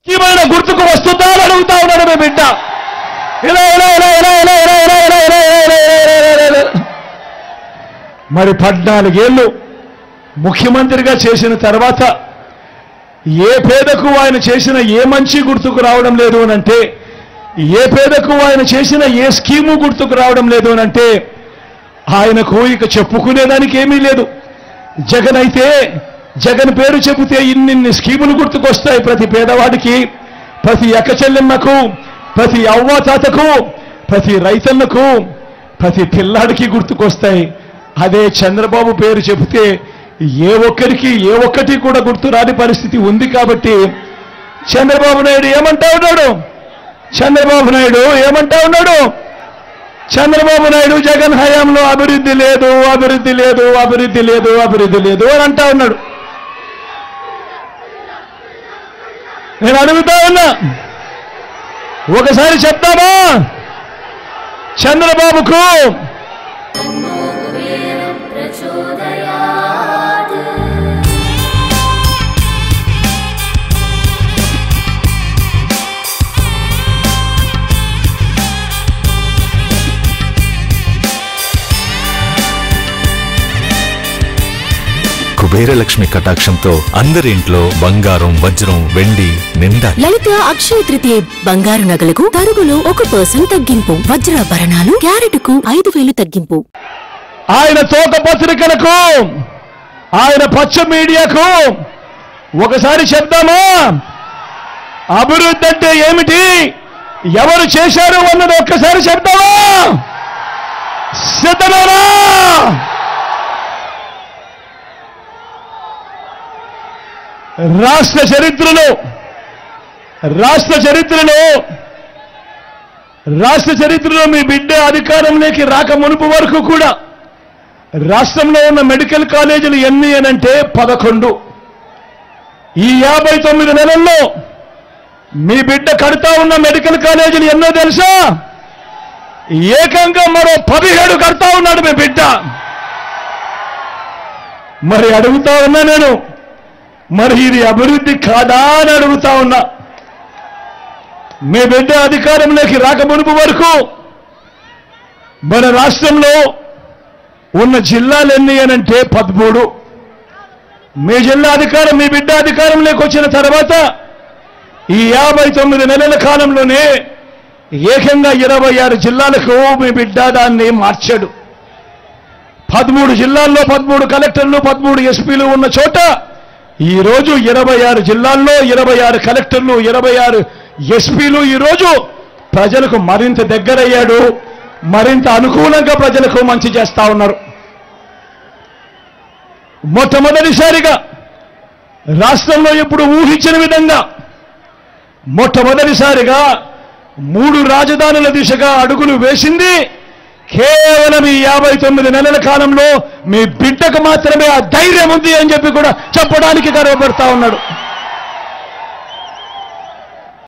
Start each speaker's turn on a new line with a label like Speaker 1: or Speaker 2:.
Speaker 1: ఏమైనా గుర్తుకు వస్తుందా అని అడుగుతా ఉన్నాడు మీ బిడ్డ. ఇలా ఇలా ఇలా ఇలా ఇలా ఇలా ఇలా ఇలా ఇలా ఇలా ఇలా. మరి 14 ఏళ్ళు ముఖ్యమంత్రిగా చేసిన తర్వాత ఏ పేదకు ఆయన చేసిన ఏ మంచి గుర్తుకు రావడం లేదు అనంటే, ఏ పేదకు ఆయన చేసిన ఏ స్కీము గుర్తుకు రావడం లేదు అనంటే ఆయనకు ఇక చెప్పుకునేదానికి ఏమీ లేదు. జగన్ అయితే జగన్ పేరు చెబితే ఇన్నిన్ని స్కీములు గుర్తుకొస్తాయి ప్రతి పేదవాడికి, ప్రతి అక్కచెల్లెమ్మకు, ప్రతి అవ్వాతాతకు, ప్రతి రైతన్నకు, ప్రతి పిల్లాడికి గుర్తుకొస్తాయి. అదే చంద్రబాబు పేరు చెబితే ఏ ఒక్కరికి ఏ ఒక్కటి కూడా గుర్తు రాని పరిస్థితి ఉంది. కాబట్టి చంద్రబాబు నాయుడు ఏమంటా ఉన్నాడు? చంద్రబాబు నాయుడు ఏమంటా ఉన్నాడు? చంద్రబాబు నాయుడు జగన్ హయాంలో అభివృద్ధి లేదు, అభివృద్ధి లేదు, అభివృద్ధి లేదు, అభివృద్ధి లేదు అని అంటా ఉన్నాడు. నేను అడుగుతా ఉన్నా, ఒకసారి చెప్తామా చంద్రబాబుకు?
Speaker 2: కుబేరలక్ష్మి కటాక్షంతో అందరి ఇంట్లో బంగారం, వజ్రం, వెండి నిండా.
Speaker 3: లలిత అక్షయ తృతీయ బంగారు నగలకు తరుగులో 1% తగ్గింపు, వజ్రాభరణాలు క్యారెట్కు 5,000 తగ్గింపు.
Speaker 1: ఆయన తోక పత్రికలకు, ఆయన పచ్చ మీడియాకు ఒకసారి చెప్దామా అభివృద్ధి అంటే ఏమిటి, ఎవరు చేశారు అన్నది ఒక్కసారి చెప్తామా? సిద్ధమేనా? రాష్ట్ర చరిత్రలో మీ బిడ్డ అధికారంలోకి రాక మునుపు వరకు కూడా రాష్ట్రంలో ఉన్న మెడికల్ కాలేజీలు ఎన్ని అనంటే 11. ఈ 59 నెలల్లో మీ బిడ్డ కడతా ఉన్న మెడికల్ కాలేజీలు ఎన్నో తెలుసా? ఏకంగా మరో 17 కడతా ఉన్నాడు మీ బిడ్డ. మరి అడుగుతా ఉన్నా నేను, మరి ఇది అభివృద్ధి కాదా అని అడుగుతా ఉన్నా. మీ బిడ్డ అధికారంలోకి రాక మునుపు వరకు మన రాష్ట్రంలో ఉన్న జిల్లాలు ఎన్ని అనంటే 13. మీ బిడ్డ అధికారంలోకి వచ్చిన తర్వాత ఈ 59 నెలల కాలంలోనే ఏకంగా 26 జిల్లాలకు మీ బిడ్డ దాన్ని మార్చాడు. 13 జిల్లాల్లో 13 కలెక్టర్లు, 13 ఎస్పీలు ఉన్న చోట ఈరోజు 26 జిల్లాల్లో 26 కలెక్టర్లు, 26 ఎస్పీలు ఈరోజు ప్రజలకు మరింత దగ్గరయ్యాడు, మరింత అనుకూలంగా ప్రజలకు మంచి చేస్తా ఉన్నారు. మొట్టమొదటిసారిగా రాష్ట్రంలో ఇప్పుడు ఊహించిన విధంగా మొట్టమొదటిసారిగా 3 రాజధానుల దిశగా అడుగులు వేసింది కేవలం ఈ 59 నెలల కాలంలో మీ బిడ్డకు మాత్రమే ఆ ధైర్యం ఉంది అని చెప్పి కూడా చెప్పడానికి గర్వపడతా ఉన్నాడు.